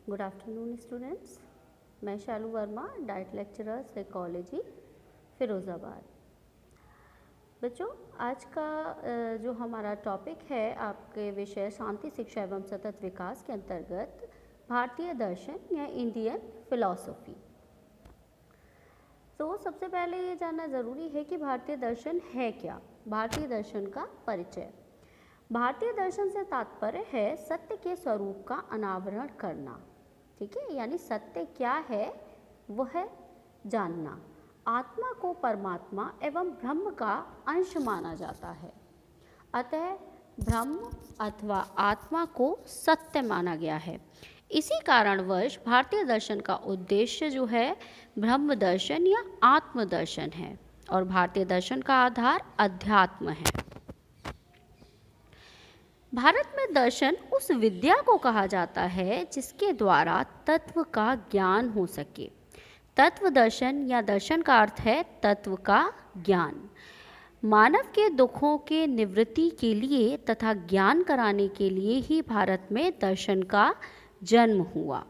Good afternoon students. मैं Shalu Verma, DIET lecturer psychology Firozabad. बच्चों, आज का जो हमारा टॉपिक है आपके विषय शांति शिक्षा एवं सतत विकास के अंतर्गत भारतीय दर्शन या इंडियन फिलॉसफी। तो सबसे पहले ये जानना ज़रूरी है कि भारतीय दर्शन है क्या। भारतीय दर्शन का परिचय। भारतीय दर्शन से तात्पर्य है सत्य के स्वरूप का अनावरण करना। ठीक है, यानी सत्य क्या है वह जानना। आत्मा को परमात्मा एवं ब्रह्म का अंश माना जाता है, अतः ब्रह्म अथवा आत्मा को सत्य माना गया है। इसी कारणवश भारतीय दर्शन का उद्देश्य जो है ब्रह्म दर्शन या आत्म दर्शन है, और भारतीय दर्शन का आधार अध्यात्म है। भारत में दर्शन उस विद्या को कहा जाता है जिसके द्वारा तत्व का ज्ञान हो सके। तत्व दर्शन या दर्शन का अर्थ है तत्व का ज्ञान। मानव के दुखों के निवृत्ति के लिए तथा ज्ञान कराने के लिए ही भारत में दर्शन का जन्म हुआ।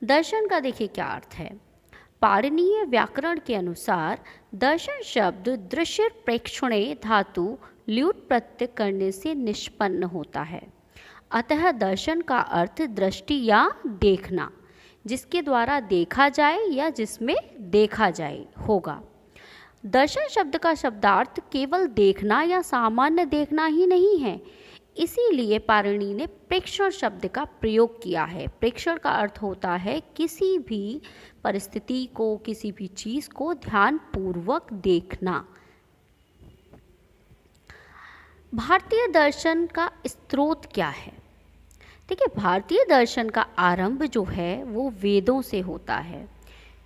दर्शन का देखिए क्या अर्थ है। पाणिनीय व्याकरण के अनुसार दर्शन शब्द दृश्य प्रेक्षणे धातु ल्यूट प्रत्यय करने से निष्पन्न होता है। अतः दर्शन का अर्थ दृष्टि या देखना, जिसके द्वारा देखा जाए या जिसमें देखा जाए होगा। दर्शन शब्द का शब्दार्थ केवल देखना या सामान्य देखना ही नहीं है, इसीलिए पाणिनि ने प्रेक्षण शब्द का प्रयोग किया है। प्रेक्षण का अर्थ होता है किसी भी परिस्थिति को, किसी भी चीज़ को ध्यानपूर्वक देखना। भारतीय दर्शन का स्रोत क्या है। देखिए, भारतीय दर्शन का आरंभ जो है वो वेदों से होता है।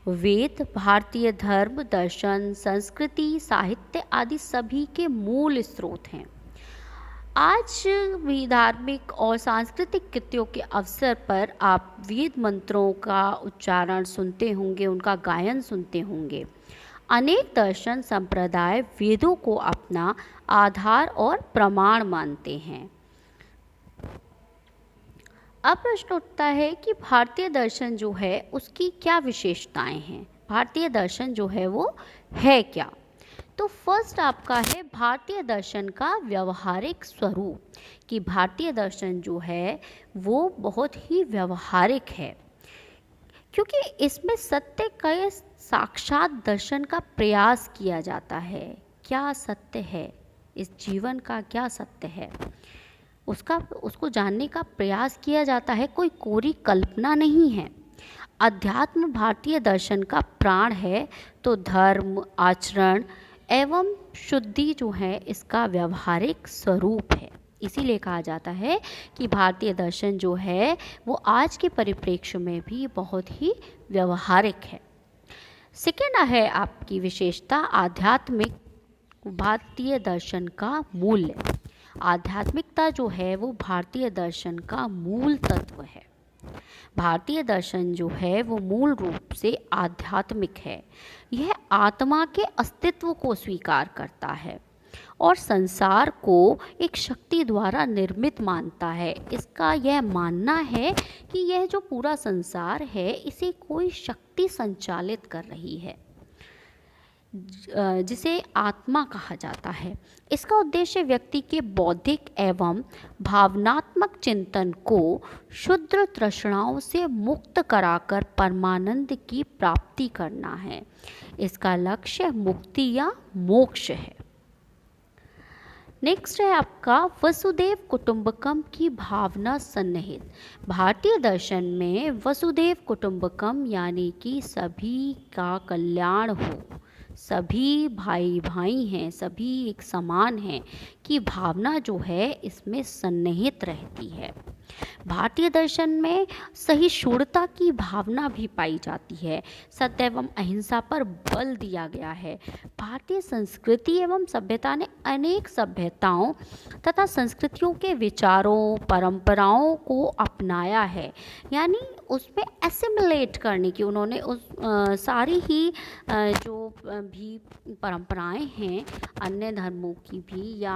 वेद भारतीय धर्म, दर्शन, संस्कृति, साहित्य आदि सभी के मूल स्रोत हैं। आज भी धार्मिक और सांस्कृतिक कृत्यों के अवसर पर आप वेद मंत्रों का उच्चारण सुनते होंगे, उनका गायन सुनते होंगे। अनेक दर्शन संप्रदाय वेदों को अपना आधार और प्रमाण मानते हैं। अब प्रश्न उठता है कि भारतीय दर्शन जो है उसकी क्या विशेषताएं हैं। भारतीय दर्शन जो है वो है क्या। तो फर्स्ट आपका है भारतीय दर्शन का व्यवहारिक स्वरूप, कि भारतीय दर्शन जो है वो बहुत ही व्यवहारिक है, क्योंकि इसमें सत्य का साक्षात दर्शन का प्रयास किया जाता है। क्या सत्य है, इस जीवन का क्या सत्य है, उसको जानने का प्रयास किया जाता है। कोई कोरी कल्पना नहीं है। अध्यात्म भारतीय दर्शन का प्राण है, तो धर्म, आचरण एवं शुद्धि जो है इसका व्यवहारिक स्वरूप है। इसीलिए कहा जाता है कि भारतीय दर्शन जो है वो आज के परिप्रेक्ष्य में भी बहुत ही व्यवहारिक है। सेकेंड है आपकी विशेषता आध्यात्मिक भारतीय दर्शन का मूल्य। आध्यात्मिकता जो है वो भारतीय दर्शन का मूल तत्व है। भारतीय दर्शन जो है वो मूल रूप से आध्यात्मिक है। यह आत्मा के अस्तित्व को स्वीकार करता है और संसार को एक शक्ति द्वारा निर्मित मानता है। इसका यह मानना है कि यह जो पूरा संसार है इसे कोई शक्ति संचालित कर रही है, जिसे आत्मा कहा जाता है। इसका उद्देश्य व्यक्ति के बौद्धिक एवं भावनात्मक चिंतन को शुद्ध तृष्णाओं से मुक्त कराकर परमानंद की प्राप्ति करना है। इसका लक्ष्य मुक्ति या मोक्ष है। नेक्स्ट है आपका वसुदेव कुटुंबकम की भावना सन्निहित। भारतीय दर्शन में वसुदेव कुटुंबकम यानी कि सभी का कल्याण हो, सभी भाई भाई हैं, सभी एक समान हैं की भावना जो है इसमें सन्निहित रहती है। भारतीय दर्शन में सहिष्णुता की भावना भी पाई जाती है। सत्य एवं अहिंसा पर बल दिया गया है। भारतीय संस्कृति एवं सभ्यता ने अनेक सभ्यताओं तथा संस्कृतियों के विचारों, परंपराओं को अपनाया है, यानी उसमें एसिमिलेट करने की उन्होंने उस सारी ही जो भी परंपराएं हैं अन्य धर्मों की भी या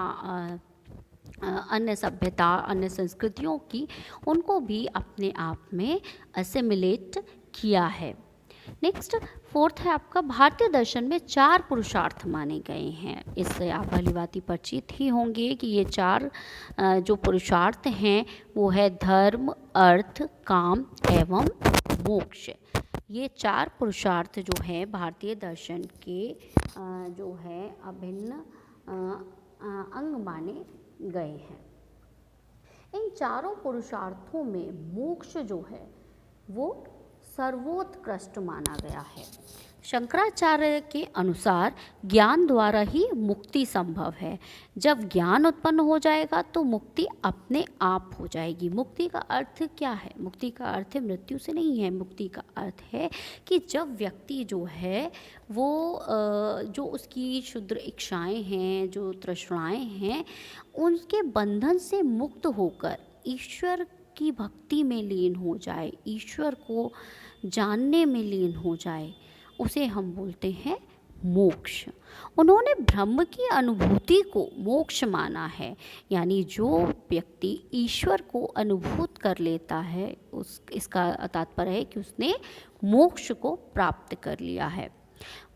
अन्य सभ्यता, अन्य संस्कृतियों की, उनको भी अपने आप में असिमिलेट किया है। नेक्स्ट फोर्थ है आपका, भारतीय दर्शन में 4 पुरुषार्थ माने गए हैं। इससे आप भलीभांति परिचित ही होंगे कि ये 4 जो पुरुषार्थ हैं वो है धर्म, अर्थ, काम एवं मोक्ष। ये 4 पुरुषार्थ जो है भारतीय दर्शन के जो है अभिन्न अंग माने गए हैं। इन चारों पुरुषार्थों में मोक्ष जो है वो सर्वोत्कृष्ट माना गया है। शंकराचार्य के अनुसार ज्ञान द्वारा ही मुक्ति संभव है। जब ज्ञान उत्पन्न हो जाएगा तो मुक्ति अपने आप हो जाएगी। मुक्ति का अर्थ क्या है? मुक्ति का अर्थ मृत्यु से नहीं है। मुक्ति का अर्थ है कि जब व्यक्ति जो है वो जो उसकी क्षुद्र इच्छाएं हैं, जो तृष्णाएं हैं, उनके बंधन से मुक्त होकर ईश्वर की भक्ति में लीन हो जाए, ईश्वर को जानने में लीन हो जाए, उसे हम बोलते हैं मोक्ष। उन्होंने ब्रह्म की अनुभूति को मोक्ष माना है। यानी जो व्यक्ति ईश्वर को अनुभूत कर लेता है, इसका तात्पर्य है कि उसने मोक्ष को प्राप्त कर लिया है।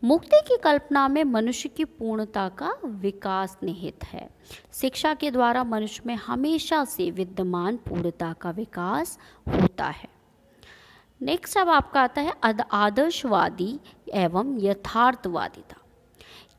मुक्ति की कल्पना में मनुष्य की पूर्णता का विकास निहित है। शिक्षा के द्वारा मनुष्य में हमेशा से विद्यमान पूर्णता का विकास होता है। नेक्स्ट अब आपका आता है आदर्शवादी एवं यथार्थवादिता।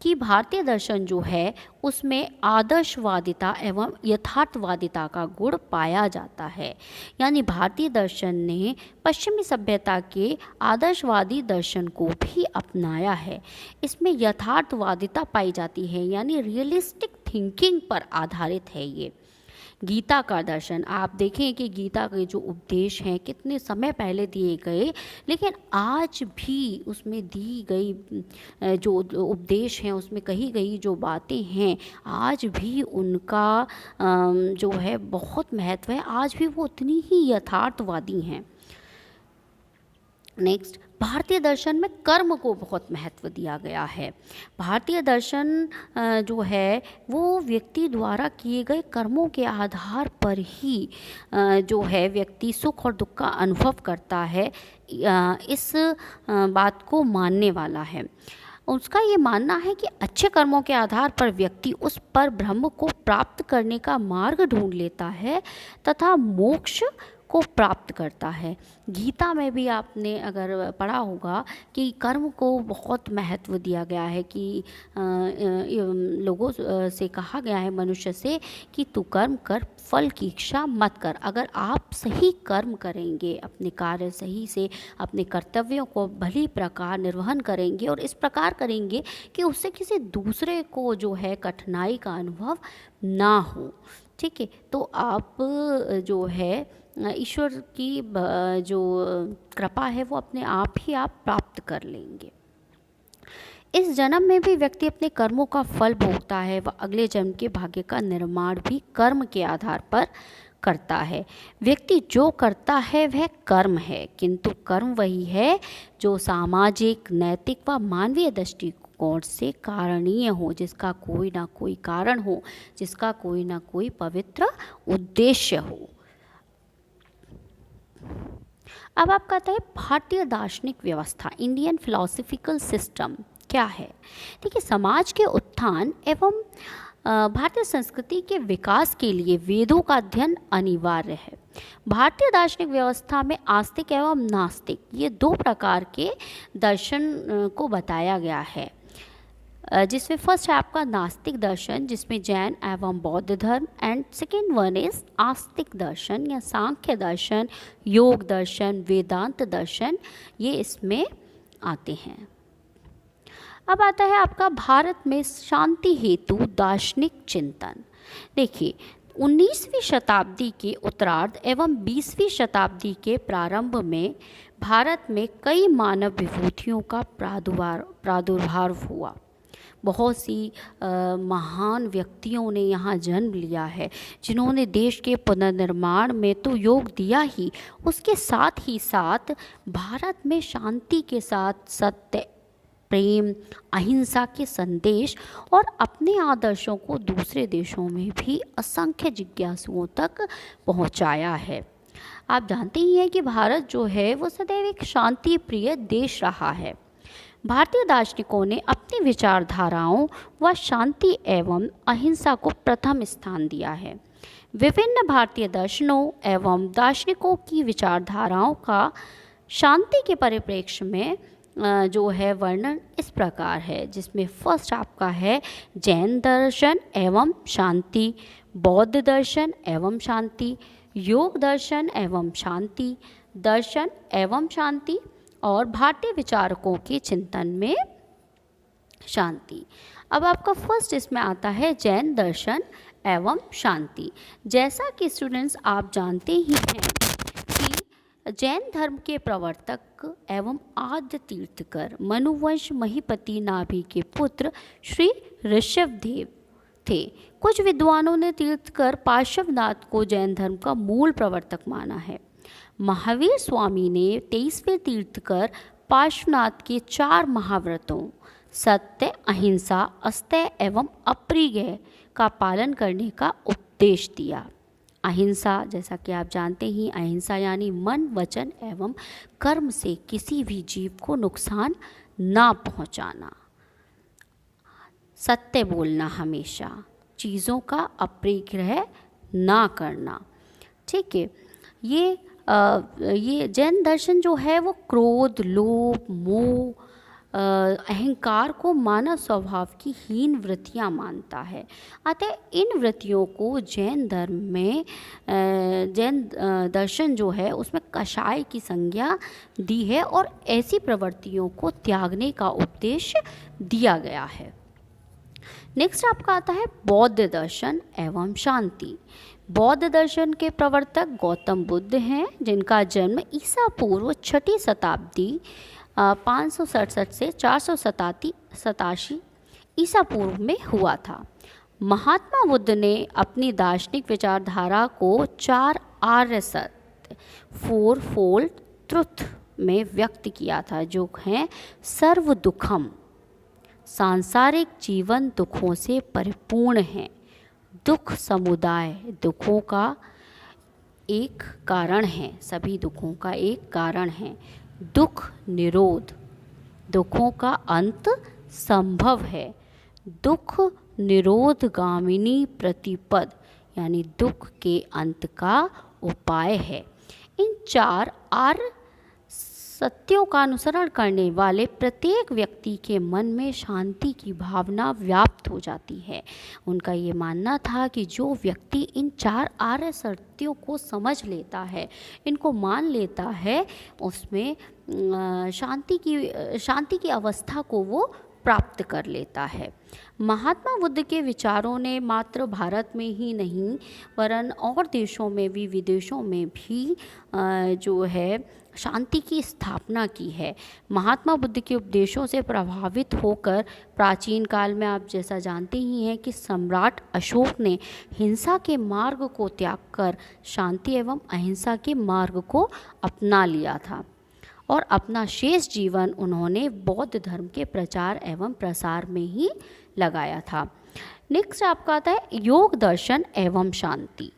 कि भारतीय दर्शन जो है उसमें आदर्शवादिता एवं यथार्थवादिता का गुण पाया जाता है। यानी भारतीय दर्शन ने पश्चिमी सभ्यता के आदर्शवादी दर्शन को भी अपनाया है। इसमें यथार्थवादिता पाई जाती है, यानी रियलिस्टिक थिंकिंग पर आधारित है ये। गीता का दर्शन, आप देखें कि गीता के जो उपदेश हैं कितने समय पहले दिए गए, लेकिन आज भी उसमें दी गई जो उपदेश हैं, उसमें कही गई जो बातें हैं, आज भी उनका जो है बहुत महत्व है। आज भी वो उतनी ही यथार्थवादी हैं। नेक्स्ट, भारतीय दर्शन में कर्म को बहुत महत्व दिया गया है। भारतीय दर्शन जो है वो व्यक्ति द्वारा किए गए कर्मों के आधार पर ही जो है व्यक्ति सुख और दुख का अनुभव करता है, इस बात को मानने वाला है। उसका ये मानना है कि अच्छे कर्मों के आधार पर व्यक्ति उस पर ब्रह्म को प्राप्त करने का मार्ग ढूंढ लेता है तथा मोक्ष को प्राप्त करता है। गीता में भी आपने अगर पढ़ा होगा कि कर्म को बहुत महत्व दिया गया है, कि लोगों से कहा गया है, मनुष्य से, कि तू कर्म कर, फल की इच्छा मत कर। अगर आप सही कर्म करेंगे, अपने कार्य सही से, अपने कर्तव्यों को भली प्रकार निर्वहन करेंगे और इस प्रकार करेंगे कि उससे किसी दूसरे को जो है कठिनाई का अनुभव ना हो, ठीक है, तो आप जो है ईश्वर की जो कृपा है वो अपने आप ही आप प्राप्त कर लेंगे। इस जन्म में भी व्यक्ति अपने कर्मों का फल भोगता है। वह अगले जन्म के भाग्य का निर्माण भी कर्म के आधार पर करता है। व्यक्ति जो करता है वह कर्म है, किंतु कर्म वही है जो सामाजिक, नैतिक व मानवीय दृष्टिकोण से कारणीय हो, जिसका कोई ना कोई कारण हो, जिसका कोई ना कोई पवित्र उद्देश्य हो। अब आपका आता है भारतीय दार्शनिक व्यवस्था, इंडियन फिलोसफिकल सिस्टम क्या है। देखिए, समाज के उत्थान एवं भारतीय संस्कृति के विकास के लिए वेदों का अध्ययन अनिवार्य है। भारतीय दार्शनिक व्यवस्था में आस्तिक एवं नास्तिक, ये 2 प्रकार के दर्शन को बताया गया है, जिसमें फर्स्ट है आपका नास्तिक दर्शन, जिसमें जैन एवं बौद्ध धर्म, एंड सेकेंड वन इज आस्तिक दर्शन या सांख्य दर्शन, योग दर्शन, वेदांत दर्शन, ये इसमें आते हैं। अब आता है आपका भारत में शांति हेतु दार्शनिक चिंतन। देखिए, 19वीं शताब्दी के उत्तरार्ध एवं 20वीं शताब्दी के प्रारंभ में भारत में कई मानव विभूतियों का प्रादुर्भाव हुआ। बहुत सी महान व्यक्तियों ने यहाँ जन्म लिया है, जिन्होंने देश के पुनर्निर्माण में तो योग दिया ही, उसके साथ ही साथ भारत में शांति के साथ सत्य, प्रेम, अहिंसा के संदेश और अपने आदर्शों को दूसरे देशों में भी असंख्य जिज्ञासुओं तक पहुंचाया है। आप जानते ही हैं कि भारत जो है वो सदैव एक शांति प्रिय देश रहा है। भारतीय दार्शनिकों ने अपनी विचारधाराओं व शांति एवं अहिंसा को प्रथम स्थान दिया है। विभिन्न भारतीय दर्शनों एवं दार्शनिकों की विचारधाराओं का शांति के परिप्रेक्ष्य में जो है वर्णन इस प्रकार है, जिसमें फर्स्ट आपका है जैन दर्शन एवं शांति, बौद्ध दर्शन एवं शांति, योग दर्शन एवं शांति, दर्शन एवं शांति और भारतीय विचारकों के चिंतन में शांति। अब आपका फर्स्ट इसमें आता है जैन दर्शन एवं शांति। जैसा कि स्टूडेंट्स आप जानते ही हैं कि जैन धर्म के प्रवर्तक एवं आद्य तीर्थकर मनुवंश महीपति नाभि के पुत्र श्री ऋषभदेव थे। कुछ विद्वानों ने तीर्थकर पार्श्वनाथ को जैन धर्म का मूल प्रवर्तक माना है। महावीर स्वामी ने 23वें तीर्थकर पार्श्वनाथ के 4 महाव्रतों सत्य, अहिंसा, अस्तेय एवं अप्रिय का पालन करने का उपदेश दिया। अहिंसा, जैसा कि आप जानते ही, अहिंसा यानी मन, वचन एवं कर्म से किसी भी जीव को नुकसान ना पहुंचाना, सत्य बोलना, हमेशा चीज़ों का अप्रिग्रह ना करना। ठीक है, ये जैन दर्शन जो है वो क्रोध, लोभ, मोह, अहंकार को मानव स्वभाव की हीन वृत्तियाँ मानता है। अतः इन वृत्तियों को जैन धर्म में जैन दर्शन जो है उसमें कषाय की संज्ञा दी है और ऐसी प्रवृत्तियों को त्यागने का उपदेश दिया गया है। नेक्स्ट आपका आता है बौद्ध दर्शन एवं शांति। बौद्ध दर्शन के प्रवर्तक गौतम बुद्ध हैं, जिनका जन्म ईसा पूर्व 6ठी शताब्दी 567 से 487 ईसा पूर्व में हुआ था। महात्मा बुद्ध ने अपनी दार्शनिक विचारधारा को 4 आर्य सत्य, 4 फोल्ड ट्रुथ में व्यक्त किया था, जो हैं सर्व दुखम, सांसारिक जीवन दुखों से परिपूर्ण है, दुख समुदाय दुखों का एक कारण है, सभी दुखों का एक कारण है, दुख निरोध दुखों का अंत संभव है, दुख निरोध गामिनी प्रतिपद यानी दुख के अंत का उपाय है। इन 4 आर्य सत्यों का अनुसरण करने वाले प्रत्येक व्यक्ति के मन में शांति की भावना व्याप्त हो जाती है। उनका ये मानना था कि जो व्यक्ति इन 4 आर्य सत्यों को समझ लेता है, इनको मान लेता है, उसमें शांति की अवस्था को वो प्राप्त कर लेता है। महात्मा बुद्ध के विचारों ने मात्र भारत में ही नहीं वरन और देशों में भी, विदेशों में भी जो है शांति की स्थापना की है। महात्मा बुद्ध के उपदेशों से प्रभावित होकर प्राचीन काल में आप जैसा जानते ही हैं कि सम्राट अशोक ने हिंसा के मार्ग को त्याग कर शांति एवं अहिंसा के मार्ग को अपना लिया था और अपना शेष जीवन उन्होंने बौद्ध धर्म के प्रचार एवं प्रसार में ही लगाया था। नेक्स्ट आपका आता है योग दर्शन एवं शांति।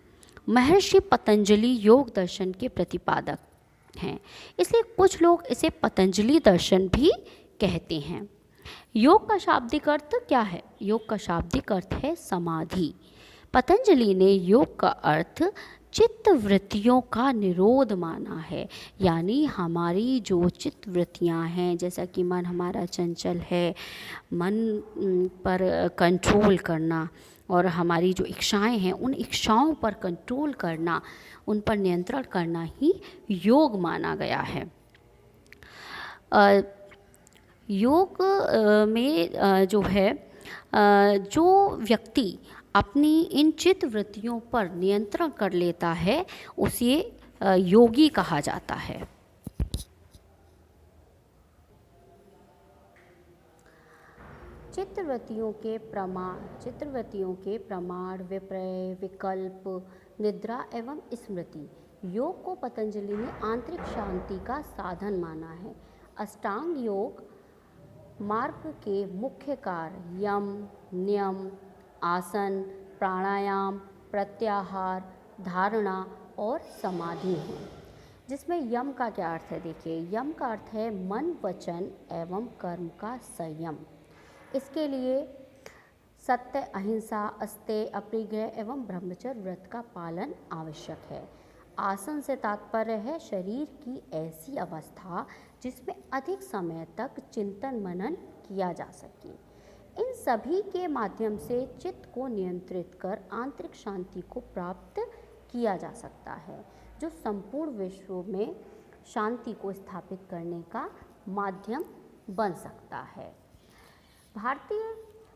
महर्षि पतंजलि योग दर्शन के प्रतिपादक हैं, इसलिए कुछ लोग इसे पतंजलि दर्शन भी कहते हैं। योग का शाब्दिक अर्थ क्या है? योग का शाब्दिक अर्थ है समाधि। पतंजलि ने योग का अर्थ चित्त वृत्तियों का निरोध माना है, यानी हमारी जो चित्त वृत्तियाँ हैं, जैसा कि मन हमारा चंचल है, मन पर कंट्रोल करना और हमारी जो इच्छाएं हैं उन इच्छाओं पर कंट्रोल करना, उन पर नियंत्रण करना ही योग माना गया है। योग में जो है जो व्यक्ति अपनी इन चित्त वृत्तियों पर नियंत्रण कर लेता है उसे योगी कहा जाता है। चित्तवृत्तियों के प्रमाण, विपर्य, विकल्प, निद्रा एवं स्मृति। योग को पतंजलि ने आंतरिक शांति का साधन माना है। अष्टांग योग मार्ग के मुख्य कार्य यम, नियम, आसन, प्राणायाम, प्रत्याहार, धारणा और समाधि हैं। जिसमें यम का क्या अर्थ है, देखिए यम का अर्थ है मन, वचन एवं कर्म का संयम। इसके लिए सत्य, अहिंसा, अस्तेय, अपरिग्रह एवं ब्रह्मचर्य व्रत का पालन आवश्यक है। आसन से तात्पर्य है शरीर की ऐसी अवस्था जिसमें अधिक समय तक चिंतन मनन किया जा सके। इन सभी के माध्यम से चित्त को नियंत्रित कर आंतरिक शांति को प्राप्त किया जा सकता है, जो संपूर्ण विश्व में शांति को स्थापित करने का माध्यम बन सकता है। भारतीय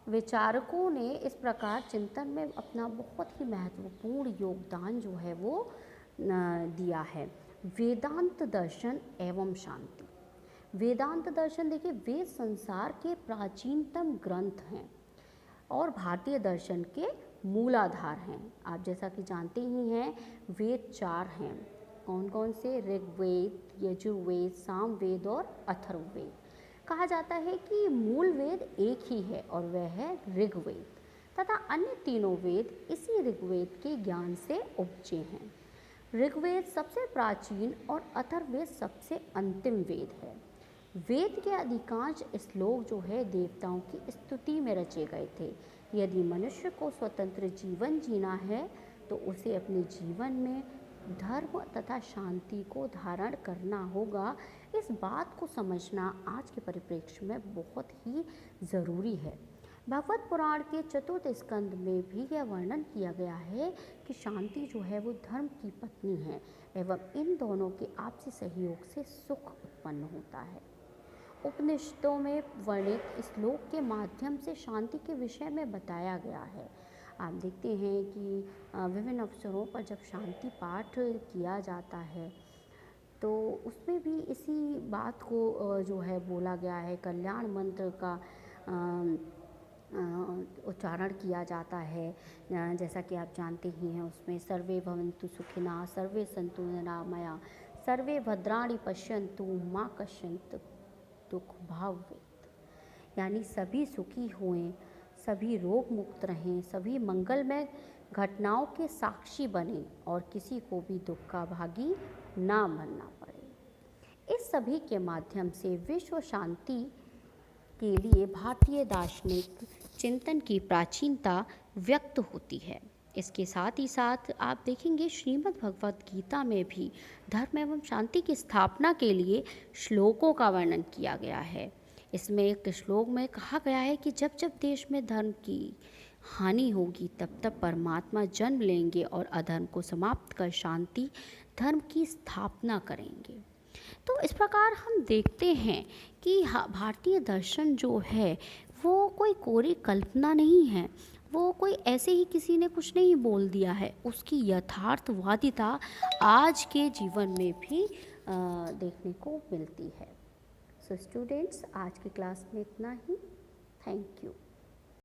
विचारकों ने इस प्रकार चिंतन में अपना बहुत ही महत्वपूर्ण योगदान जो है वो दिया है। वेदांत दर्शन एवं शांति। वेदांत दर्शन देखिए, वेद संसार के प्राचीनतम ग्रंथ हैं और भारतीय दर्शन के मूलाधार हैं। आप जैसा कि जानते ही हैं, वेद 4 हैं। कौन कौन से? ऋग्वेद, यजुर्वेद, सामवेद और अथर्ववेद। कहा जाता है कि मूल वेद एक ही है और वह है ऋग्वेद, तथा अन्य तीनों वेद इसी ऋग्वेद के ज्ञान से उपजे हैं। ऋग्वेद सबसे प्राचीन और अथर्ववेद सबसे अंतिम वेद है। वेद के अधिकांश श्लोक जो है देवताओं की स्तुति में रचे गए थे। यदि मनुष्य को स्वतंत्र जीवन जीना है तो उसे अपने जीवन में धर्म तथा शांति को धारण करना होगा। इस बात को समझना आज के परिप्रेक्ष्य में बहुत ही ज़रूरी है। भगवत पुराण के चतुर्थ स्कंद में भी यह वर्णन किया गया है कि शांति जो है वो धर्म की पत्नी है एवं इन दोनों के आपसी सहयोग से सुख उत्पन्न होता है। उपनिषदों में वर्णित श्लोक के माध्यम से शांति के विषय में बताया गया है। आप देखते हैं कि विभिन्न अवसरों पर जब शांति पाठ किया जाता है तो उसमें भी इसी बात को जो है बोला गया है। कल्याण मंत्र का उच्चारण किया जाता है। जैसा कि आप जानते ही हैं, उसमें सर्वे भवन्तु सुखिनः, सर्वे सन्तु निरामया, सर्वे भद्राणि पश्यन्तु मा कश्चित् दुख भावेत्। यानी सभी सुखी होएं, सभी रोग मुक्त रहें, सभी मंगलमय घटनाओं के साक्षी बने और किसी को भी दुख का भागी ना बनना पड़े। इस सभी के माध्यम से विश्व शांति के लिए भारतीय दार्शनिक चिंतन की प्राचीनता व्यक्त होती है। इसके साथ ही साथ आप देखेंगे श्रीमद् भगवत गीता में भी धर्म एवं शांति की स्थापना के लिए श्लोकों का वर्णन किया गया है। इसमें एक श्लोक में कहा गया है कि जब जब देश में धर्म की हानि होगी तब तब परमात्मा जन्म लेंगे और अधर्म को समाप्त कर शांति धर्म की स्थापना करेंगे। तो इस प्रकार हम देखते हैं कि भारतीय दर्शन जो है वो कोई कोरी कल्पना नहीं है, वो कोई ऐसे ही किसी ने कुछ नहीं बोल दिया है। उसकी यथार्थवादिता आज के जीवन में भी देखने को मिलती है। सो स्टूडेंट्स, आज की क्लास में इतना ही। Thank you.